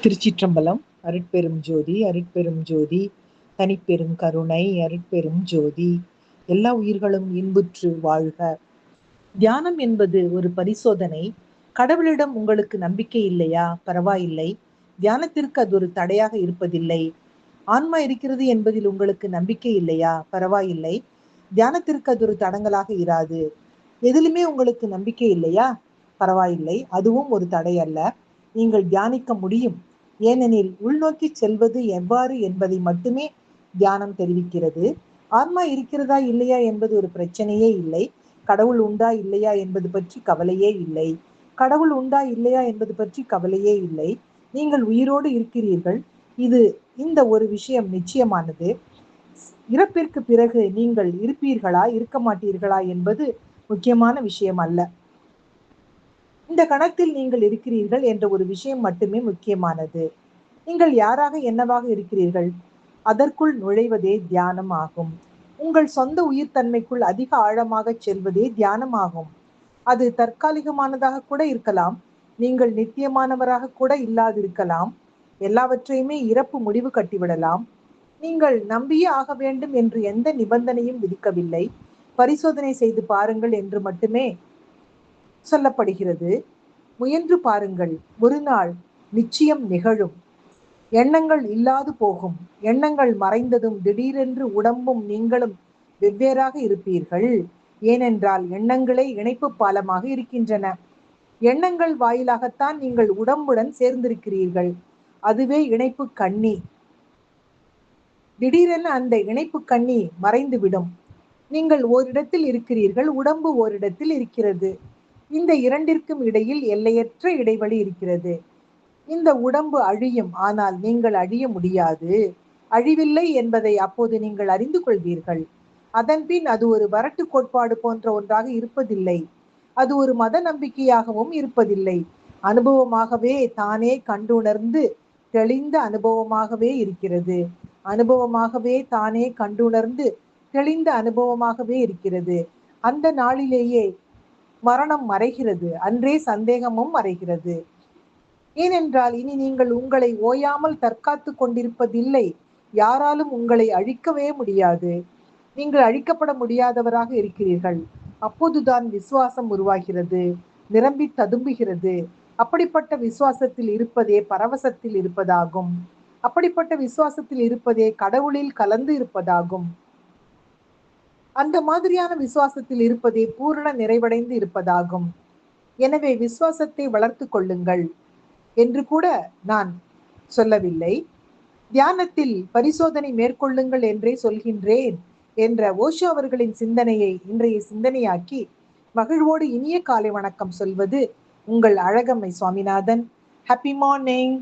திருச்சிற்றம்பலம். அருட்பெரும் ஜோதி, அருட்பெரும் ஜோதி, தனிப்பெரும் கருணை, அருட்பெரும் ஜோதி. எல்லா உயிர்களும் இன்புற்று வாழ்க. தியானம் என்பது ஒரு பரிசோதனை. கடவுளிடம் உங்களுக்கு நம்பிக்கை இல்லையா? பரவாயில்லை. தியானத்திற்கு அது ஒரு தடையாக இருப்பதில்லை. ஆன்மா இருக்கிறது என்பதில் உங்களுக்கு நம்பிக்கை இல்லையா? பரவாயில்லை. தியானத்திற்கு அது ஒரு தடங்கலாக இராது. எதிலுமே உங்களுக்கு நம்பிக்கை இல்லையா? பரவாயில்லை. அதுவும் ஒரு தடை அல்ல. நீங்கள் தியானிக்க முடியும். ஏனெனில் உள்நோக்கி செல்வது எவ்வாறு என்பதை மட்டுமே தியானம் தெரிவிக்கிறது. ஆன்மா இருக்கிறதா இல்லையா என்பது ஒரு பிரச்சனையே இல்லை. கடவுள் உண்டா இல்லையா என்பது பற்றி கவலையே இல்லை. கடவுள் உண்டா இல்லையா என்பது பற்றி கவலையே இல்லை. நீங்கள் உயிரோடு இருக்கிறீர்கள். இந்த ஒரு விஷயம் நிச்சயமானது. இறப்பிற்கு பிறகு நீங்கள் இருப்பீர்களா இருக்க மாட்டீர்களா என்பது முக்கியமான விஷயம் அல்ல. இந்த கணத்தில் நீங்கள் இருக்கிறீர்கள் என்ற ஒரு விஷயம் மட்டுமே முக்கியமானது. நீங்கள் யாராக என்னவாக இருக்கிறீர்கள்? அதற்குள் நுழைவதே தியானம் ஆகும். உங்கள் சொந்த உயிர்த்தன்மைக்குள் அதிக ஆழமாக செல்வதே தியானம் ஆகும். அது தற்காலிகமானதாக கூட இருக்கலாம். நீங்கள் நித்தியமானவராக கூட இல்லாதிருக்கலாம். எல்லாவற்றையுமே இறப்பு முடிவு கட்டிவிடலாம். நீங்கள் நம்பியே ஆக வேண்டும் என்று எந்த நிபந்தனையும் விதிக்கவில்லை. பரிசோதனை செய்து பாருங்கள் என்று மட்டுமே சொல்லப்படுகிறது. முயன்று பாருங்கள். ஒரு நாள் நிச்சயம் நிகழும். எண்ணங்கள் இல்லாது போகும். எண்ணங்கள் மறைந்ததும் திடீரென்று உடம்பும் நீங்களும் வெவ்வேறாக இருப்பீர்கள். ஏனென்றால் எண்ணங்களே இணைப்பு பாலமாக இருக்கின்றன. எண்ணங்கள் வாயிலாகத்தான் நீங்கள் உடம்புடன் சேர்ந்திருக்கிறீர்கள். அதுவே இணைப்பு கண்ணி. திடீரென அந்த இணைப்பு கண்ணி மறைந்துவிடும். நீங்கள் ஓரிடத்தில் இருக்கிறீர்கள், உடம்பு ஓரிடத்தில் இருக்கிறது. இந்த இரண்டிற்கும் இடையில் எல்லையற்ற இடைவெளி இருக்கிறது. இந்த உடம்பு அழியும், ஆனால் நீங்கள் அழிய முடியாது. அழிவில்லை என்பதை அப்போது நீங்கள் அறிந்து கொள்வீர்கள். அதன்பின் அது ஒரு வரட்டு கோட்பாடு போன்ற ஒன்றாக இருப்பதில்லை. அது ஒரு மத நம்பிக்கையாகவும் இருப்பதில்லை. அனுபவமாகவே தானே கண்டுணர்ந்து தெளிந்த அனுபவமாகவே இருக்கிறது. அனுபவமாகவே தானே கண்டுணர்ந்து தெளிந்த அனுபவமாகவே இருக்கிறது. அந்த நாளிலேயே மரணம் மறைகிறது. அன்றே சந்தேகமும் மறைகிறது. ஏனென்றால் இனி நீங்கள் உங்களை ஓயாமல் தற்காத்து கொண்டிருப்பதில்லை. யாராலும் உங்களை அழிக்கவே முடியாது. நீங்கள் அழிக்கப்பட முடியாதவராக இருக்கிறீர்கள். அப்போதுதான் விசுவாசம் உருவாகிறது, நிரம்பி ததும்புகிறது. அப்படிப்பட்ட விசுவாசத்தில் இருப்பதே பரவசத்தில் இருப்பதாகும். அப்படிப்பட்ட விசுவாசத்தில் இருப்பதே கடவுளில் கலந்து இருப்பதாகும். அந்த மாதிரியான விசுவாசத்தில் இருப்பதே பூரண நிறைவடைந்து இருப்பதாகும். எனவே விசுவாசத்தை வளர்த்து கொள்ளுங்கள் என்று கூட நான் சொல்லவில்லை. தியானத்தில் பரிசோதனை மேற்கொள்ளுங்கள் என்றே சொல்கின்றேன் என்ற ஓஷோ அவர்களின் சிந்தனையை இன்றைய சிந்தனையாக்கி மகிழ்வோடு இனிய காலை வணக்கம் சொல்வது உங்கள் அழகம்மை சுவாமிநாதன். Happy morning.